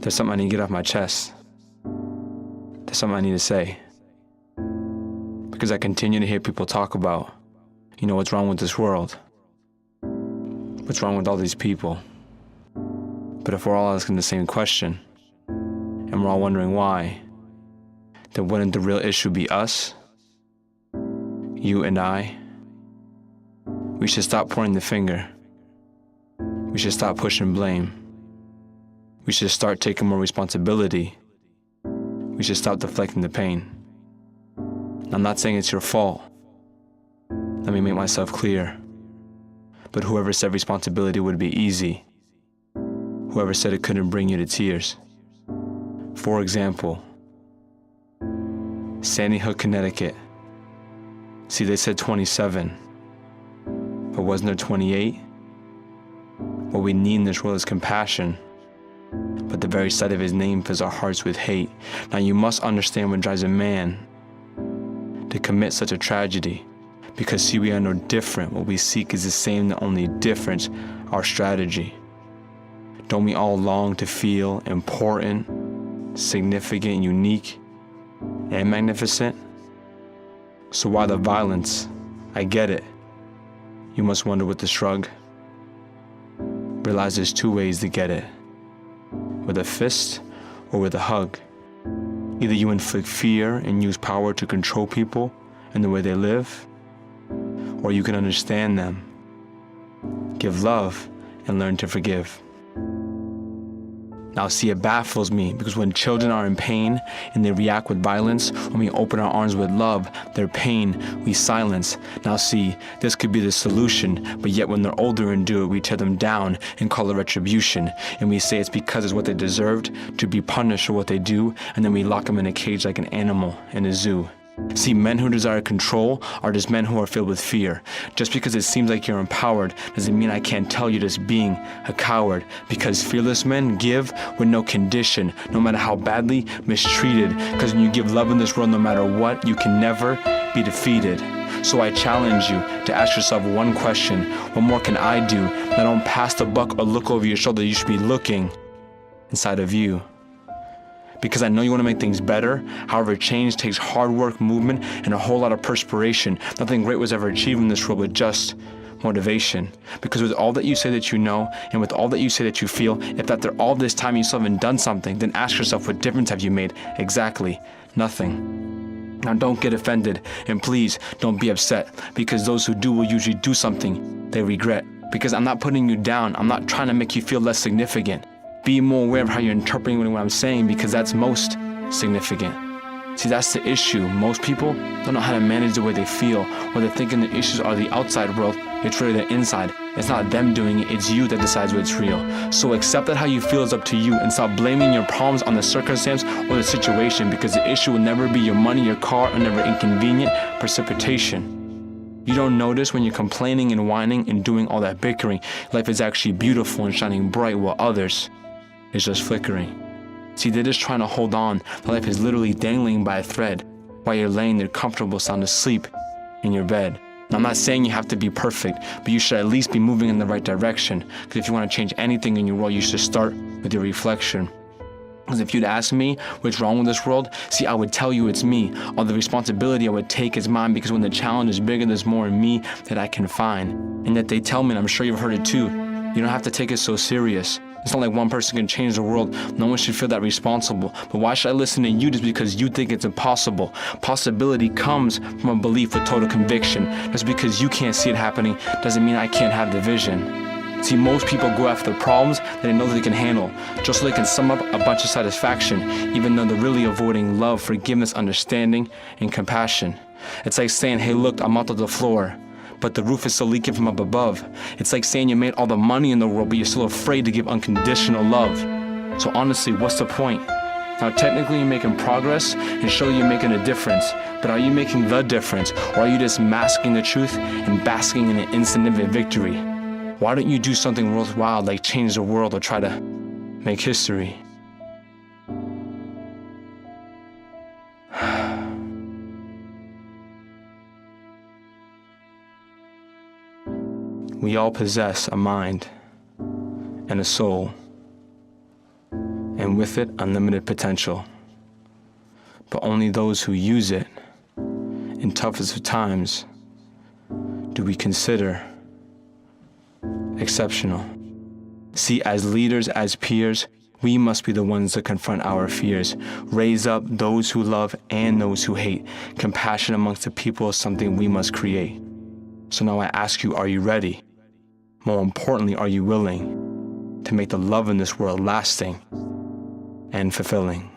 There's something I need to get off my chest. There's something I need to say. Because I continue to hear people talk about, what's wrong with this world? What's wrong with all these people? But if we're all asking the same question, and we're all wondering why, then wouldn't the real issue be us? You and I? We should stop pointing the finger. We should stop pushing blame. We should start taking more responsibility. We should stop deflecting the pain. I'm not saying it's your fault. Let me make myself clear. But whoever said responsibility would be easy, whoever said it couldn't bring you to tears. For example, Sandy Hook, Connecticut. See, they said 27, but wasn't there 28? What we need in this world is compassion, but the very sight of his name fills our hearts with hate. Now you must understand what drives a man to commit such a tragedy, because see, we are no different. What we seek is the same, the only difference, our strategy. Don't we all long to feel important, significant, unique, and magnificent? So why the violence? I get it. You must wonder with the shrug. Realize there's two ways to get it. With a fist or with a hug. Either you inflict fear and use power to control people and the way they live, or you can understand them, give love, and learn to forgive. Now see, it baffles me because when children are in pain and they react with violence, when we open our arms with love, their pain we silence. Now see, this could be the solution, but yet when they're older and do it, we tear them down and call it retribution. And we say it's because it's what they deserved, to be punished for what they do, and then we lock them in a cage like an animal in a zoo. See, men who desire control are just men who are filled with fear. Just because it seems like you're empowered doesn't mean I can't tell you just being a coward. Because fearless men give with no condition, no matter how badly mistreated. Because when you give love in this world, no matter what, you can never be defeated. So I challenge you to ask yourself one question. What more can I do? Not don't pass the buck or look over your shoulder. You should be looking inside of you. Because I know you want to make things better. However, change takes hard work, movement, and a whole lot of perspiration. Nothing great was ever achieved in this world with just motivation. Because with all that you say that you know, and with all that you say that you feel, if after all this time you still haven't done something, then ask yourself, what difference have you made? Exactly nothing. Now don't get offended, and please don't be upset, because those who do will usually do something they regret. Because I'm not putting you down. I'm not trying to make you feel less significant. Be more aware of how you're interpreting what I'm saying, because that's most significant. See, that's the issue. Most people don't know how to manage the way they feel, or they're thinking the issues are the outside world. It's really the inside. It's not them doing it, it's you that decides what's real. So accept that how you feel is up to you, and stop blaming your problems on the circumstance or the situation, because the issue will never be your money, your car, or never inconvenient precipitation. You don't notice when you're complaining and whining and doing all that bickering. Life is actually beautiful and shining bright, while others is just flickering. See, they're just trying to hold on. Life is literally dangling by a thread while you're laying there comfortable, sound asleep in your bed. Now, I'm not saying you have to be perfect, but you should at least be moving in the right direction. Because if you want to change anything in your world, you should start with your reflection. Because if you'd ask me what's wrong with this world, see, I would tell you it's me. All the responsibility I would take is mine, because when the challenge is bigger, there's more in me that I can find. And that they tell me, and I'm sure you've heard it too, you don't have to take it so serious. It's not like one person can change the world. No one should feel that responsible. But why should I listen to you just because you think it's impossible? Possibility comes from a belief with total conviction. Just because you can't see it happening doesn't mean I can't have the vision. See, most people go after the problems that they know that they can handle, just so they can sum up a bunch of satisfaction, even though they're really avoiding love, forgiveness, understanding, and compassion. It's like saying, hey, look, I'm out of the floor, but the roof is still leaking from up above. It's like saying you made all the money in the world, but you're still afraid to give unconditional love. So honestly, what's the point? Now, technically you're making progress and show you're making a difference, but are you making the difference, or are you just masking the truth and basking in an insignificant victory? Why don't you do something worthwhile, like change the world or try to make history? We all possess a mind and a soul, and with it, unlimited potential. But only those who use it in toughest of times do we consider exceptional. See, as leaders, as peers, we must be the ones to confront our fears, raise up those who love and those who hate. Compassion amongst the people is something we must create. So now I ask you, are you ready? More importantly, are you willing to make the love in this world lasting and fulfilling?